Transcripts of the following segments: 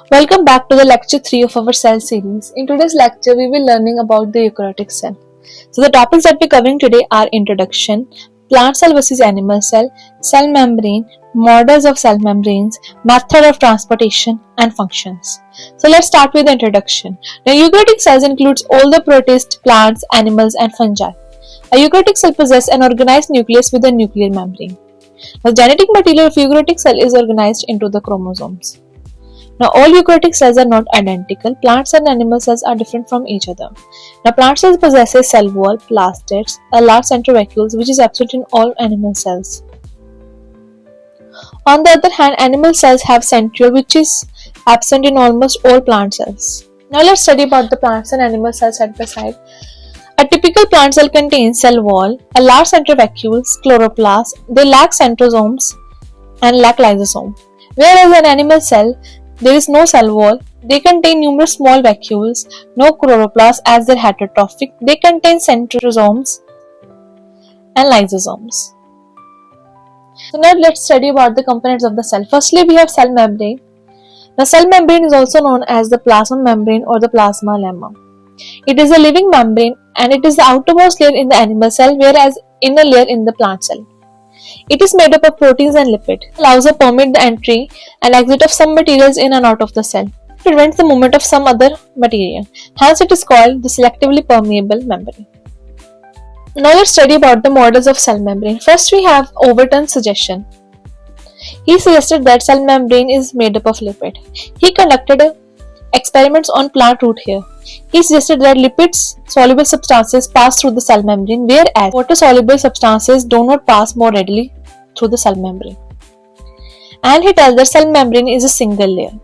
Welcome back to the lecture 3 of our cell series. In today's lecture, we will be learning about the eukaryotic cell. So the topics that we're covering today are introduction, plant cell versus animal cell membrane, models of cell membranes, method of transportation, and functions. So let's start with the introduction. Now, eukaryotic cells includes all the protists, plants, animals, and fungi. A eukaryotic cell possesses an organized nucleus with a nuclear membrane. The genetic material of eukaryotic cell is organized into the chromosomes. Now, all eukaryotic cells are not identical. Plants and animal cells are different from each other. Now, plant cells possesses cell wall, plastids, a large central vacuole which is absent in all animal cells. On the other hand, animal cells have centriole which is absent in almost all plant cells. Now, let's study about the plants and animal cells side by side. A typical plant cell contains cell wall, a large central vacuole, chloroplast. They lack centrosomes and lack lysosome. Whereas an animal cell, there is no cell wall. They contain numerous small vacuoles, no chloroplasts as they're heterotrophic. They contain centrosomes and lysosomes. So now let's study about the components of the cell. Firstly, we have cell membrane. The cell membrane is also known as the plasma membrane or the plasma lemma. It is a living membrane and it is the outermost layer in the animal cell, whereas inner layer in the plant cell. It is made up of proteins and lipids. It allows or permit the entry and exit of some materials in and out of the cell. It prevents the movement of some other material. Hence, it is called the selectively permeable membrane. Now let's study about the models of cell membrane. First, we have Overton's suggestion. He suggested that cell membrane is made up of lipid. He conducted experiments on plant root hair. He suggested that lipid-soluble substances pass through the cell membrane, whereas water-soluble substances do not pass more readily through the cell membrane. And he tells that cell membrane is a single layer.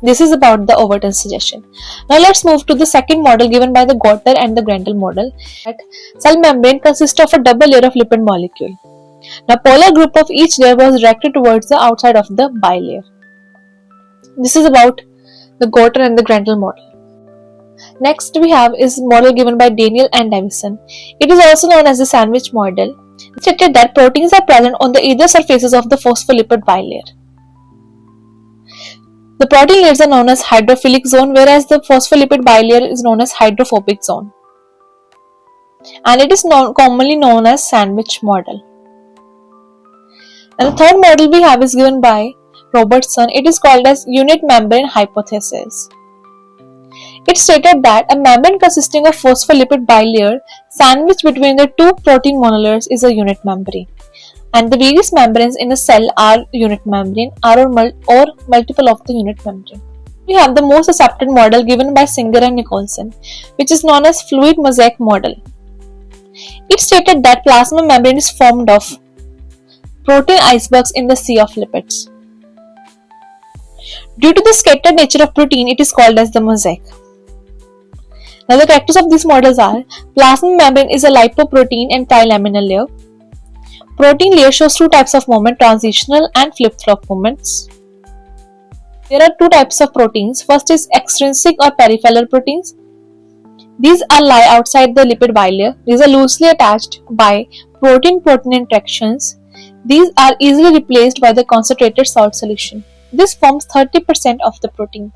This is about the Overton's suggestion. Now let's move to the second model given by the Gotter and the Grendel model. That cell membrane consists of a double layer of lipid molecule. Now polar group of each layer was directed towards the outside of the bilayer. This is about the Gotter and the Grendel model. Next we have is model given by Daniel and Davison. It is also known as the sandwich model. It stated that proteins are present on the either surfaces of the phospholipid bilayer. The protein layers are known as hydrophilic zone, whereas the phospholipid bilayer is known as hydrophobic zone. And it is commonly known as sandwich model. And the third model we have is given by Robertson. It is called as unit membrane hypothesis. It stated that a membrane consisting of phospholipid bilayer sandwiched between the two protein monolayers is a unit membrane, and the various membranes in a cell are unit membrane or multiple of the unit membrane. We have the most accepted model given by Singer and Nicholson, which is known as Fluid Mosaic Model. It stated that plasma membrane is formed of protein icebergs in the sea of lipids. Due to the scattered nature of protein, it is called as the mosaic. Now the characters of these models are: plasma membrane is a lipoprotein and trilaminar layer. Protein layer shows two types of movement, transitional and flip-flop movements. There are two types of proteins. First is extrinsic or peripheral proteins. These lie outside the lipid bilayer. These are loosely attached by protein-protein interactions. These are easily replaced by the concentrated salt solution. This forms 30% of the protein.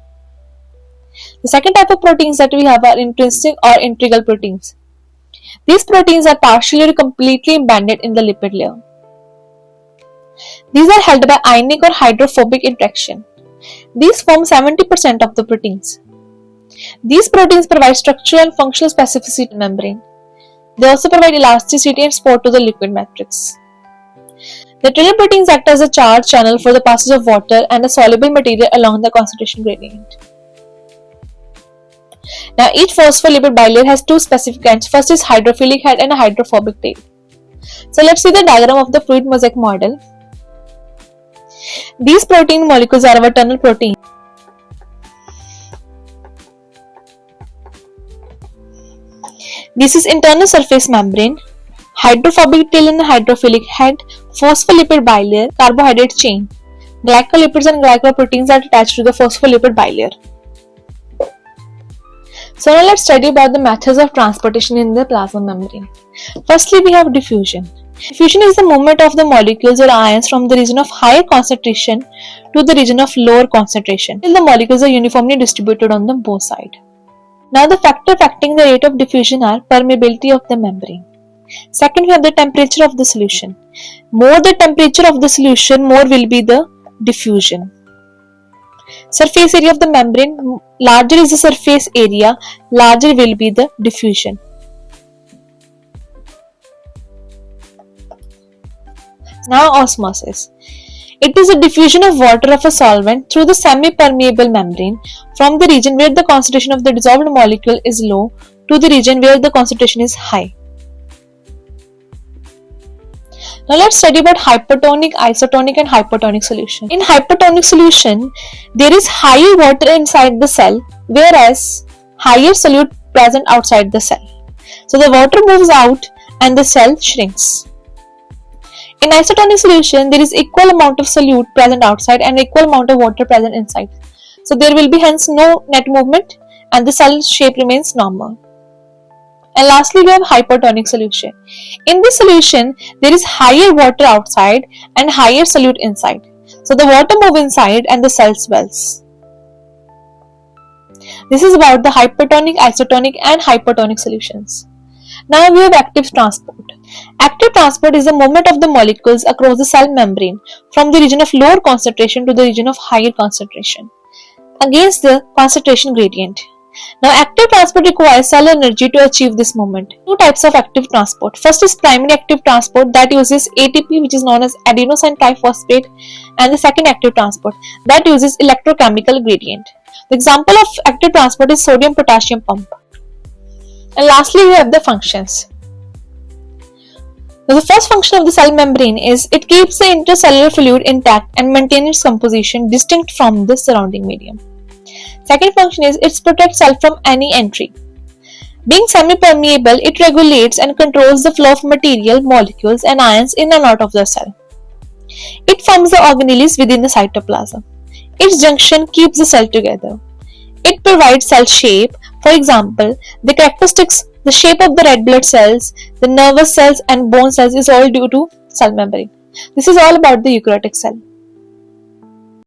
The second type of proteins that we have are intrinsic or integral proteins. These proteins are partially or completely embedded in the lipid layer. These are held by ionic or hydrophobic interaction. These form 70% of the proteins. These proteins provide structural and functional specificity to the membrane. They also provide elasticity and support to the liquid matrix. The trivial proteins act as a charge channel for the passage of water and a soluble material along the concentration gradient. Now each phospholipid bilayer has two specific ends. First is hydrophilic head and a hydrophobic tail. So let's see the diagram of the fluid mosaic model. These protein molecules are our tunnel proteins. This is internal surface membrane, hydrophobic tail and hydrophilic head, phospholipid bilayer, carbohydrate chain. Glycolipids and glycoproteins are attached to the phospholipid bilayer. So now let's study about the methods of transportation in the plasma membrane. Firstly, we have diffusion. Diffusion is the movement of the molecules or ions from the region of higher concentration to the region of lower concentration till the molecules are uniformly distributed on the both sides. Now the factor affecting the rate of diffusion are permeability of the membrane. Second, we have the temperature of the solution. More the temperature of the solution, more will be the diffusion. Surface area of the membrane, larger is the surface area, larger will be the diffusion. Now osmosis. It is a diffusion of water of a solvent through the semi-permeable membrane from the region where the concentration of the dissolved molecule is low to the region where the concentration is high. Now let's study about hypertonic, isotonic and hypotonic solution. In hypertonic solution, there is higher water inside the cell whereas higher solute present outside the cell. So the water moves out and the cell shrinks. In isotonic solution, there is equal amount of solute present outside and equal amount of water present inside. So there will be hence no net movement and the cell shape remains normal. And lastly, we have hypertonic solution. In this solution, there is higher water outside and higher solute inside. So the water moves inside and the cell swells. This is about the hypertonic, isotonic and hypertonic solutions. Now we have active transport. Active transport is the movement of the molecules across the cell membrane from the region of lower concentration to the region of higher concentration against the concentration gradient. Now active transport requires cell energy to achieve this movement. Two types of active transport. First is primary active transport that uses ATP, which is known as adenosine triphosphate, and the second active transport that uses electrochemical gradient. The example of active transport is sodium potassium pump. And lastly, we have the functions. Now, the first function of the cell membrane is it keeps the intercellular fluid intact and maintains its composition distinct from the surrounding medium. Second function is it protects cell from any entry. Being semi-permeable, it regulates and controls the flow of material, molecules and ions in and out of the cell. It forms the organelles within the cytoplasm. Its junction keeps the cell together. It provides cell shape. For example, the characteristics, the shape of the red blood cells, the nervous cells and bone cells is all due to cell membrane. This is all about the eukaryotic cell.